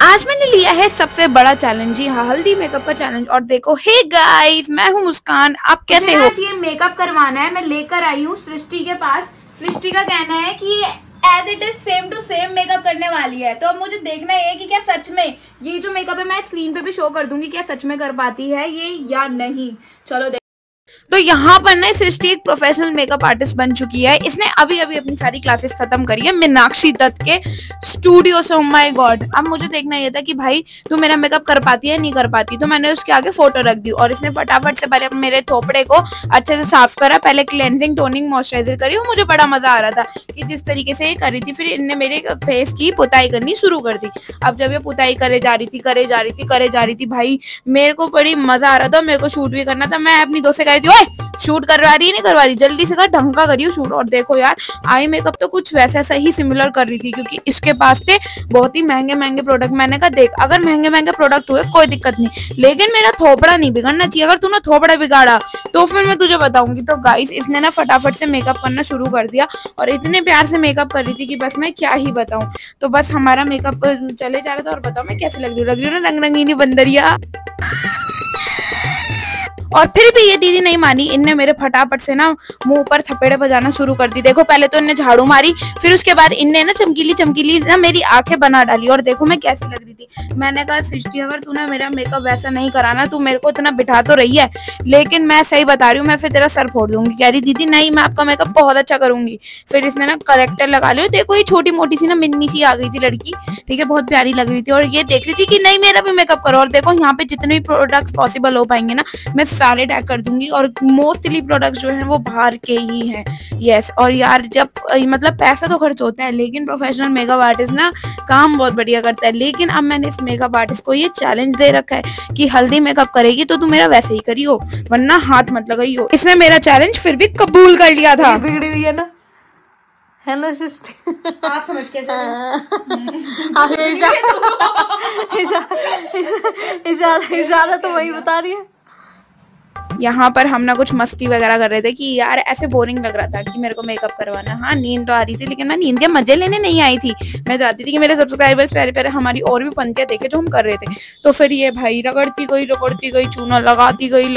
आज मैंने लिया है सबसे बड़ा चैलेंज, जी हाँ, हल्दी मेकअप का चैलेंज। और देखो, हे गाइस, मैं हूँ मुस्कान, आप कैसे हो? आज ये मेकअप करवाना है, मैं लेकर आई हूँ सृष्टि के पास। सृष्टि का कहना है कि as it is same to same makeup करने वाली है, तो अब मुझे देखना है कि क्या सच में ये जो मेकअप है, मैं स्क्रीन पे भी शो कर दूंगी, क्या सच में कर पाती है ये या नहीं। चलो तो यहाँ पर ना सृष्टि एक प्रोफेशनल मेकअप आर्टिस्ट बन चुकी है। इसने अभी अभी अपनी सारी क्लासेस खत्म करी है मीनाक्षी दत्त के स्टूडियो से। ओ माय गॉड, अब मुझे देखना ये था कि भाई तू मेरा मेकअप कर पाती है नहीं कर पाती। तो मैंने उसके आगे फोटो रख दी और इसने फटाफट से पहले मेरे थोपड़े को अच्छे से साफ करा, पहले क्लेंजिंग टोनिंग मॉइस्चराइजर करी। वो मुझे बड़ा मजा आ रहा था कि जिस तरीके से ये करी थी। फिर इनने मेरे फेस की पुताई करनी शुरू कर दी। अब जब ये पुताई करे जा रही थी भाई, मेरे को बड़ी मजा आ रहा था। मेरे को शूट भी करना था। मैं अपनी दोस्त से कह रही थी, ओए शूट करवा रही है नहीं करवा रही, जल्दी से कर, ढंग का करियो शूट। और देखो यार, आई मेकअप तो कुछ वैसा ही सिमिलर कर रही थी, क्योंकि इसके पास थे बहुत ही महंगे महंगे प्रोडक्ट। मैंने कहा देख, अगर महंगे महंगे प्रोडक्ट हुए कोई दिक्कत नहीं, लेकिन मेरा थोपड़ा नहीं बिगड़ना चाहिए। अगर तूने थोपड़ा बिगाड़ा तो फिर मैं तुझे बताऊंगी। तो गाइस, इसने ना फटाफट से मेकअप करना शुरू कर दिया और इतने प्यार से मेकअप कर रही थी कि बस मैं क्या ही बताऊं। तो बस हमारा मेकअप चले जा रहा था। और बताओ मैं कैसे लग रही हूँ ना, रंग रंगीनी बंदरिया। और फिर भी ये दीदी नहीं मानी, इनने मेरे फटाफट से ना मुंह पर थपेड़े बजाना शुरू कर दी। देखो, पहले तो इनने झाड़ू मारी, फिर उसके बाद इनने ना चमकीली चमकीली ना मेरी आंखें बना डाली। और देखो मैं कैसी लग रही थी। मैंने कहा सृष्टि, अगर तू ना मेरा मेकअप वैसा नहीं कराना, तू मेरे को इतना बिठा तो रही है, लेकिन मैं सही बता रही हूँ, मैं फिर तेरा सर फोड़ दूंगी। कह रही दीदी नहीं, मैं आपका मेकअप बहुत अच्छा करूंगी। फिर इसने ना करेक्टर लगा लिया। देखो ये छोटी मोटी सी ना मिन्नी सी आ गई थी लड़की, ठीक है, बहुत प्यारी लग रही थी। और ये देख रही थी कि नहीं मेरा भी मेकअप करो। और देखो यहाँ पे जितने भी प्रोडक्ट्स पॉसिबल हो पाएंगे ना, मैं सारे टैग कर दूंगी। और मोस्टली प्रोडक्ट्स जो हैं वो बाहर के ही हैं। यस, और यार जब मतलब पैसा तो खर्च होता है, लेकिन प्रोफेशनल मेकअप आर्टिस्ट ना काम बहुत बढ़िया करता है। लेकिन अब मैंने इस मेकअप आर्टिस्ट को ये चैलेंज दे रखा है कि हल्दी मेकअप करेगी तो तू मेरा वैसे ही करियो, वरना हाथ मत लगाइयो। इसने मेरा चैलेंज फिर भी कबूल कर लिया था। बिगड़ी हुई है ना सिस्टर, आप समझ के इशारा तो वही बता रही है। यहाँ पर हम ना कुछ मस्ती वगैरह कर रहे थे कि यार ऐसे बोरिंग लग रहा था कि मेरे को मेकअप करवाना। हाँ, नींद तो आ रही थी, लेकिन मैं नींद के मजे लेने नहीं आई थी। मैं चाहती थी कि मेरे सब्सक्राइबर्स प्यारे प्यारे हमारी और भी पंक्तियां देखे जो हम कर रहे थे। तो फिर ये भाई रगड़ती गई, चूना लगाती गई।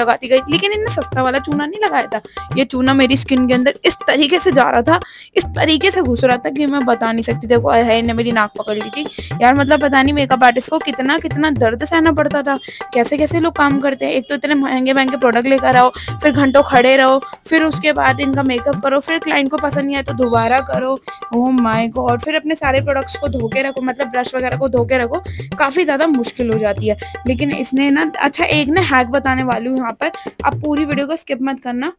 लेकिन इनने सस्ता वाला चूना नहीं लगाया था। ये चूना मेरी स्किन के अंदर इस तरीके से जा रहा था, इस तरीके से घुस रहा था कि मैं बता नहीं सकती। देखो है, इन्हें मेरी नाक पकड़ ली थी यार। मतलब पता नहीं मेकअप आर्टिस्ट को कितना कितना दर्द सहना पड़ता था। कैसे कैसे लोग काम करते हैं। एक तो इतने महंगे महंगे प्रोडक्ट लेकर आओ, फिर घंटों खड़े रहो, फिर उसके बाद इनका मेकअप करो, फिर क्लाइंट को पसंद नहीं आया तो दोबारा करो। ओह माय गॉड, फिर अपने सारे प्रोडक्ट्स को धो के रखो, मतलब ब्रश वगैरह को धो के रखो। काफी ज्यादा मुश्किल हो जाती है। लेकिन इसने ना, अच्छा एक ना हैक बताने वाली हूँ यहाँ पर, आप पूरी वीडियो को स्किप मत करना।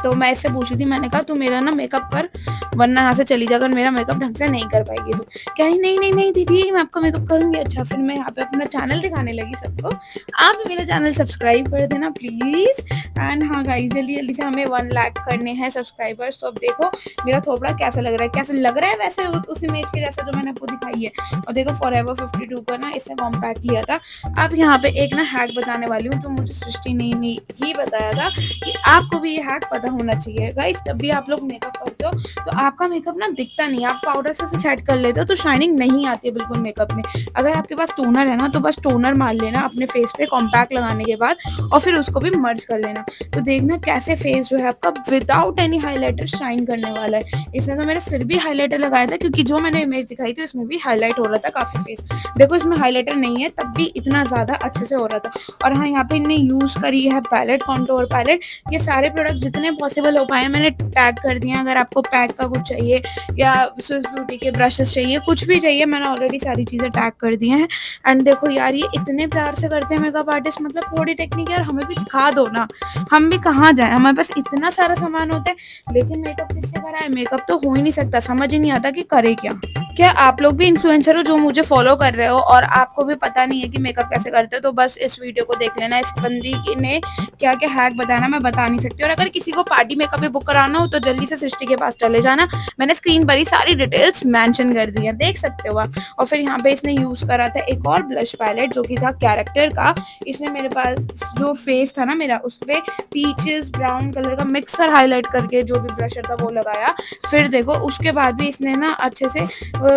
तो मैं इससे पूछी थी, मैंने कहा तू मेरा ना मेकअप कर, वरना यहाँ से चली जा, अगर मेरा मेकअप ढंग से नहीं कर पाएगी तो। कह रही नहीं दीदी, मैं आपका मेकअप करूंगी। अच्छा, फिर मैं यहाँ पे अपना चैनल दिखाने लगी सबको। आप भी मेरा चैनल सब्सक्राइब कर देना प्लीज। एंड हाँ गाइस, जल्दी जल्दी से हमें 1 लाख करने हैं सब्सक्राइबर्स। तो अब देखो मेरा थोपड़ा कैसा लग रहा है, वैसे उस इमेज के जैसा जो मैंने आपको दिखाई है। और देखो फॉरएवर 52 का ना इसने कॉम्पैक्ट लिया था। अब यहाँ पे एक ना हैक बताने वाली हूँ जो मुझे सृष्टि ने ही बताया था कि आपको भी ये हैक पता होना चाहिए। गाइस, जब भी आप लोग मेकअप करते हो तो आपका मेकअप ना दिखता नहीं, आप पाउडर से सेट कर लेते हो तो शाइनिंग नहीं आती है बिल्कुल मेकअप में। अगर आपके पास टोनर है ना, तो बस टोनर मार लेना अपने फेस पे कॉम्पैक्ट लगाने के बाद, और फिर उसको भी मर्ज कर लेना। तो देखना कैसे फेस जो है आपका विदाउट एनी हाईलाइटर शाइन करने वाला है। इसने तो मैंने फिर भी हाईलाइटर लगाया था, क्योंकि जो मैंने इमेज दिखाई थी उसमें भी हाईलाइट हो रहा था काफी फेस। देखो इसमें हाईलाइटर नहीं है, तब भी इतना ज्यादा अच्छे से हो रहा था। और हाँ, यहाँ पे इन्हें यूज करी है पैलेट, कॉन्टोर पैलेट। ये सारे प्रोडक्ट जितने पॉसिबल हो पाए मैंने टैग कर दिया। अगर आपको पैक का कुछ चाहिए या स्विस ब्यूटी के ब्रशेस चाहिए, कुछ भी चाहिए, मैंने ऑलरेडी सारी चीजें टैग कर दी हैं। एंड देखो यार, ये इतने प्यार से करते हैं मेकअप आर्टिस्ट, मतलब थोड़ी टेक्निक यार हमें भी दिखा दो ना, हम भी कहाँ जाए, हमारे पास इतना सारा सामान होता है। लेकिन मेकअप किससे कराए, मेकअप तो हो ही नहीं सकता, समझ ही नहीं आता कि करे क्या आप लोग भी इन्फ्लुएंसर हो जो मुझे फॉलो कर रहे हो और आपको भी पता नहीं है कि मेकअप कैसे करते हो, तो बस इस वीडियो को देख लेना। इस बंदी ने क्या क्या हैक बताना मैं बता नहीं सकती। और अगर किसी को पार्टी मेकअप भी बुक कराना हो तो जल्दी से सृष्टि के पास चले जाना। मैंने स्क्रीन पर ही सारी डिटेल्स मेंशन कर दी है, देख सकते हो आप। और फिर यहाँ पे इसने यूज करा था एक और ब्लश पैलेट जो कि था कैरेक्टर का। इसने मेरे पास जो फेस था ना मेरा, उस पे पीचेस ब्राउन कलर का मिक्सर हाईलाइट करके जो भी ब्लशर था वो लगाया। फिर देखो उसके बाद भी इसने ना अच्छे से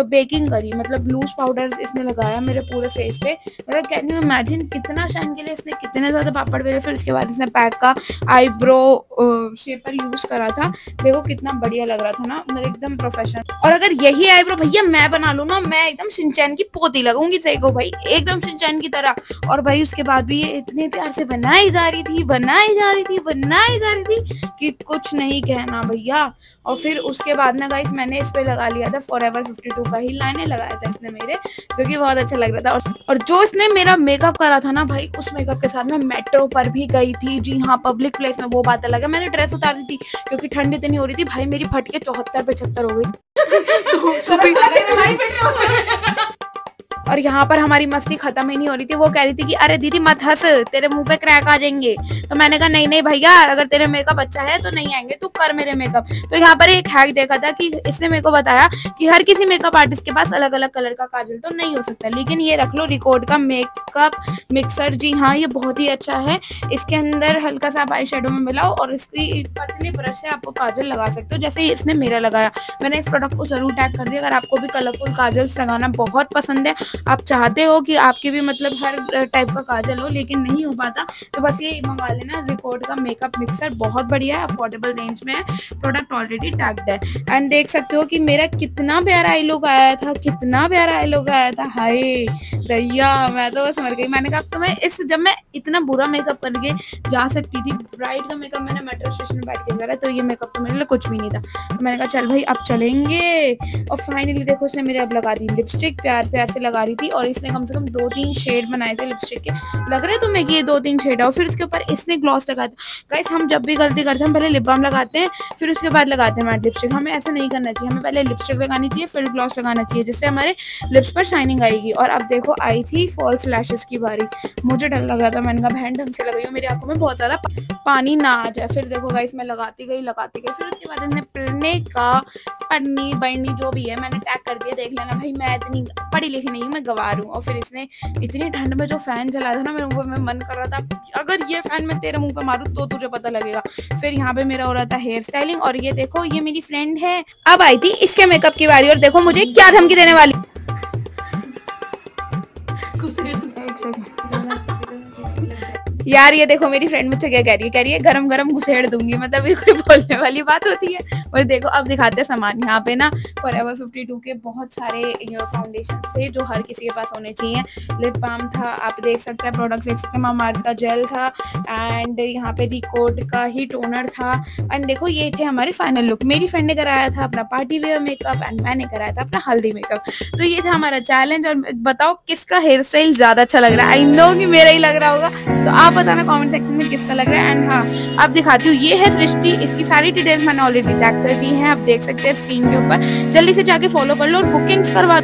बेकिंग करी, मतलब लूज पाउडर इसने लगाया मेरे पूरे फेस पे। मतलब कैन यू इमेजिन कितना शाइन के लिए इसने कितने ज्यादा पापड़ बेले। फिर उसके बाद इसने पैक का आईब्रो शेपर यूज करा था, देखो कितना बढ़िया लग रहा था ना, मतलब एकदम प्रोफेशनल। और अगर यही आईब्रो भैया मैं बना लूँ ना, मैं एकदम शिनचैन की पोती लगूंगी देखो भाई, एकदम शिनचैन की तरह। और भाई उसके बाद भी ये इतने प्यार से बनाई जा रही थी कि कुछ नहीं कहना भैया। और फिर उसके बाद ना गाइस मैंने इस पे लगा लिया था फॉरएवर 52 का ही लाइनर लगाया था इसने मेरे, जो कि बहुत अच्छा लग रहा था। और जो इसने मेरा मेकअप करा था ना भाई, उस मेकअप के साथ मैं मेट्रो पर भी गई थी। जी हाँ, पब्लिक प्लेस में, वो बात अलग है। मैंने ड्रेस उतार दी थी क्योंकि ठंड इतनी हो रही थी भाई, मेरी फट के 74-75 हो गई। और यहाँ पर हमारी मस्ती खत्म ही नहीं हो रही थी। वो कह रही थी कि अरे दीदी मत हंस, तेरे मुंह पे क्रैक आ जाएंगे। तो मैंने कहा नहीं नहीं भैया, अगर तेरे मेकअप अच्छा है तो नहीं आएंगे, तू कर मेरे मेकअप। तो यहाँ पर एक हैक देखा था कि इसने मेरे को बताया कि हर किसी मेकअप आर्टिस्ट के पास अलग अलग कलर का काजल तो नहीं हो सकता, लेकिन ये रख लो रिकॉर्ड का मेकअप मिक्सर। जी हाँ, ये बहुत ही अच्छा है। इसके अंदर हल्का सा आप आई शेडो में मिलाओ और इसकी पतली ब्रश से आपको काजल लगा सकते हो, जैसे इसने मेरा लगाया। मैंने इस प्रोडक्ट को जरूर टैग कर दिया। अगर आपको भी कलरफुल काजल्स लगाना बहुत पसंद है, आप चाहते हो कि आपके भी मतलब हर टाइप का काजल हो लेकिन नहीं हो पाता, तो बस ये मंगा लेना रिकॉर्ड का मेकअप मिक्सर। बहुत बढ़िया है, अफोर्डेबल रेंज में है, प्रोडक्ट ऑलरेडी टैग्ड है। एंड देख सकते हो कि मेरा कितना प्यारा आई लुक आया था, हाय दैया, मैं तो बस मर गई। मैंने कहा तो मैं जब मैं इतना बुरा मेकअप करके जा सकती थी, ब्राइड का मेकअप मैंने मेट्रो स्टेशन में बैठ के करा, तो ये मेकअप तो मेरे लिए कुछ भी नहीं था। तो मैंने कहा चल भाई अब चलेंगे। और फाइनली देखो उसने मेरे अब लगा दी लिपस्टिक, प्यार प्यार से लगा रही थी। और इसने कम से कम 2-3 शेड बनाए थे लिपस्टिक के, लग रहे तुम्हें कि ये 2-3 शेड है। और फिर इसके ऊपर इसने ग्लॉस लगाया था। गाइस हम जब भी गलती करते हैं, हम पहले लिप बाम लगाते हैं फिर उसके बाद लगाते हैं मैट लिपस्टिक। हमें ऐसा नहीं करना चाहिए, हमें पहले लिपस्टिक लगानी चाहिए फिर ग्लॉस लगाना चाहिए, जिससे हमारे लिप्स पर शाइनिंग आएगी। और अब देखो आई थी फॉल्स लैशेस की बारी। मुझे डर लग रहा था, मैंने कहा बहन ढंग से लगाई हो, मेरी आंखों में बहुत ज्यादा पानी ना आ जाए। फिर देखो गाइस मैं लगाती गई। फिर उसके बाद इसने पढ़नी बढ़नी जो भी है मैंने टैग कर दिया, देख लेना भाई मैं इतनी पढ़ी लिखी नहीं हूँ, मैं गवार हूँ। और फिर इसने इतनी ठंड में जो फैन चलाया था ना, मेरे मुंह में मन कर रहा था अगर ये फैन मैं तेरे मुंह पे मारूं तो तुझे पता लगेगा। फिर यहाँ पे मेरा हो रहा था हेयर स्टाइलिंग। और ये देखो ये मेरी फ्रेंड है, अब आई थी इसके मेकअप की बारी। और देखो मुझे क्या धमकी देने वाली। यार ये देखो मेरी फ्रेंड मुझसे क्या कह रही है गरम गरम घुसेड़ दूंगी, मतलब ये कोई बोलने वाली बात होती है। और देखो अब दिखाते हैं सामान। यहाँ पे ना फॉरएवर 52 के बहुत सारे फाउंडेशन थे जो हर किसी के पास होने चाहिए। लिप बाम था, आप देख सकते हैं प्रोडक्ट देख सकते हैं, मामाअर्थ का जेल था एंड यहाँ पे रिकॉर्ड का ही टोनर था। एंड देखो ये थे हमारे फाइनल लुक। मेरी फ्रेंड ने कराया था अपना पार्टी वेयर मेकअप एंड मैंने कराया था अपना हल्दी मेकअप। तो ये था हमारा चैलेंज। और बताओ किसका हेयर स्टाइल ज्यादा अच्छा लग रहा है। आई नो कि मेरा ही लग रहा होगा, तो आप बताना कमेंट सेक्शन में किसका लग रहा है। एंड हाँ अब दिखाती हूँ, ये है सृष्टि, इसकी सारी डिटेल्स मैंने ऑलरेडी टैग कर दी हैं, आप देख सकते हैं स्क्रीन के ऊपर। जल्दी से जाके फॉलो कर लो और बुकिंग्स करवा